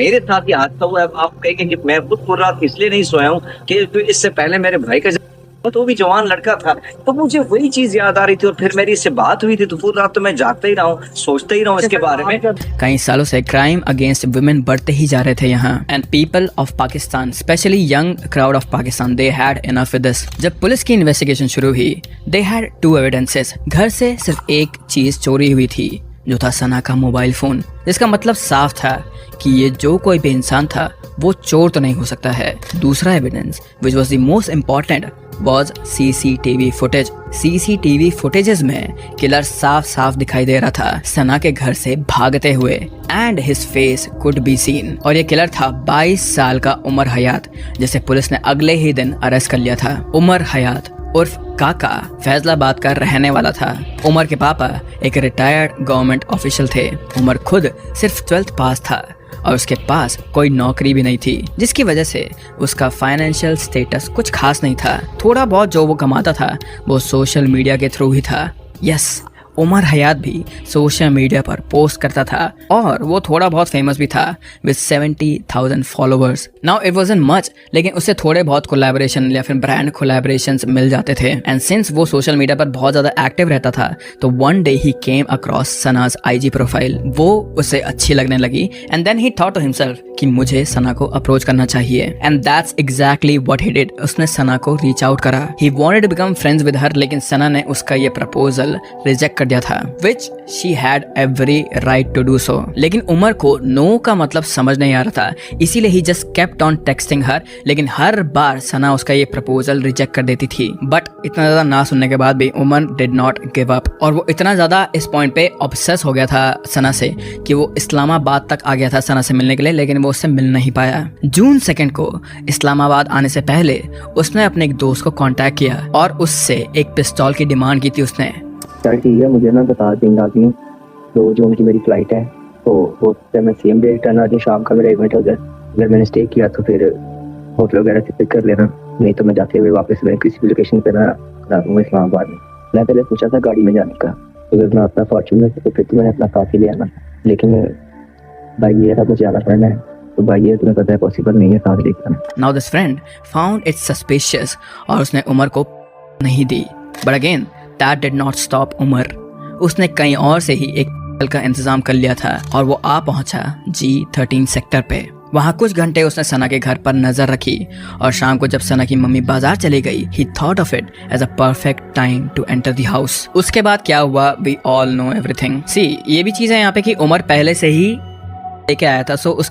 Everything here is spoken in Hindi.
मेरे साथ ही हादसा हुआ है। आप कहेंगे कि मैं खुद पूरी रात इसलिए नहीं सोया हूँ कि इससे पहले मेरे भाई का तो भी जवान लड़का था, तो मुझे वही चीज याद आ रही थी और फिर मेरी इससे बात हुई थी, तो पूरी रात तो मैं जागता ही रहा हूँ, सोचता ही रहा हूँ इसके बारे में। कई सालों से क्राइम अगेंस्ट वुमेन बढ़ते ही जा रहे थे यहाँ, and people of Pakistan, specially young crowd of Pakistan, they had enough with this. जब पुलिस की इन्वेस्टिगेशन शुरू हुई, दे हैड 2 एविडेंसेस। घर से सिर्फ एक चीज चोरी हुई थी, जो था सना का मोबाइल फोन, जिसका मतलब साफ था कि ये जो कोई भी इंसान था वो चोर तो नहीं हो सकता है। दूसरा evidence, which was the most important, was CCTV footage. CCTV footages में किलर साफ साफ दिखाई दे रहा था सना के घर से भागते हुए, and his face could be seen. और ये किलर था 22 साल का उमर हयात, जिसे पुलिस ने अगले ही दिन अरेस्ट कर लिया था। उमर हयात उर्फ काका फैजलाबाद का रहने वाला था। उमर के पापा एक रिटायर्ड गवर्नमेंट ऑफिशियल थे। उमर खुद सिर्फ 12th पास था और उसके पास कोई नौकरी भी नहीं थी, जिसकी वजह से उसका फाइनेंशियल स्टेटस कुछ खास नहीं था। थोड़ा बहुत जो वो कमाता था वो सोशल मीडिया के थ्रू ही था। यस, उमर हयात भी सोशल मीडिया पर पोस्ट करता था और वो थोड़ा बहुत फेमस भी था with 70,000 followers. Now it wasn't much, लेकिन उससे थोड़े बहुत कोलैबोरेशन या फिर ब्रांड कोलैबोरेशंस मिल जाते थे। एंड सिंस वो सोशल मीडिया पर बहुत ज्यादा एक्टिव रहता था, तो one day he came across Sana's IG profile. वो उसे अच्छी लगने लगी, and then he thought to himself कि मुझे सना को अप्रोच करना चाहिए, and that's exactly what he did. उसने सना को रीच आउट करा। He wanted to become friends with her, लेकिन सना ने उसका ये प्रपोजल रिजेक्ट कर दिया था, which she had every right to do so। लेकिन उमर को नो का मतलब समझ नहीं आ रहा था, इसीलिए ही just kept on texting her। लेकिन हर बार सना उसका ये प्रपोजल रिजेक्ट कर देती थी। बट इतना ज्यादा ना सुनने के बाद भी Umar did not give up, और वो इतना ज्यादा इस पॉइंट पे ऑब्सेस हो गया था सना से कि वो इस्लामाबाद तक आ गया था सना से मिलने के लिए, लेकिन वो उससे मिल नहीं पाया। जून 2 को इस्लामाबाद आने से पहले उसने अपने एक दोस्त को कॉन्टेक्ट किया और उससे एक पिस्तौल की डिमांड की थी उसने। चल ठीक है, मुझे ना बता दिन आती हूँ, 2 जून की मेरी फ्लाइट है, तो वो मैं सेम डे रिटर्न आती हूँ, शाम का मेरा इवेंट हो जाए। अगर मैंने स्टे किया तो फिर होटल वगैरह से पिक कर लेना, नहीं तो मैं जाते हुए वापस मैं किसी भी लोकेशन पर ना करा दूँगा इस्लामाबाद में। मैं पहले सोचा था गाड़ी में जाने का, अगर मैं अपना फॉर्चूनर तो फिर तो मैंने अपना काफ़ी ले आना, लेकिन भाई ये था मुझे आना पड़ना है, तो भाई ये तुम्हें पता है पॉसिबल नहीं है साथ लेकर। Now this friend found it suspicious और उसने उमर को नहीं दी, but again that did not stop Umar. उसने कहीं और से ही एक का इंतजाम कर लिया था और वो आ पहुंचा G13 सेक्टर पे। वहाँ कुछ घंटे उसने सना के घर पर नजर रखी और शाम को जब सना की मम्मी बाजार चली गई, he thought of it as a perfect time to enter the house। उसके बाद क्या हुआ, we all know everything। See, ये भी चीज़ है यहाँ पे कि उमर पहले से ही लेके आया था, सो उसके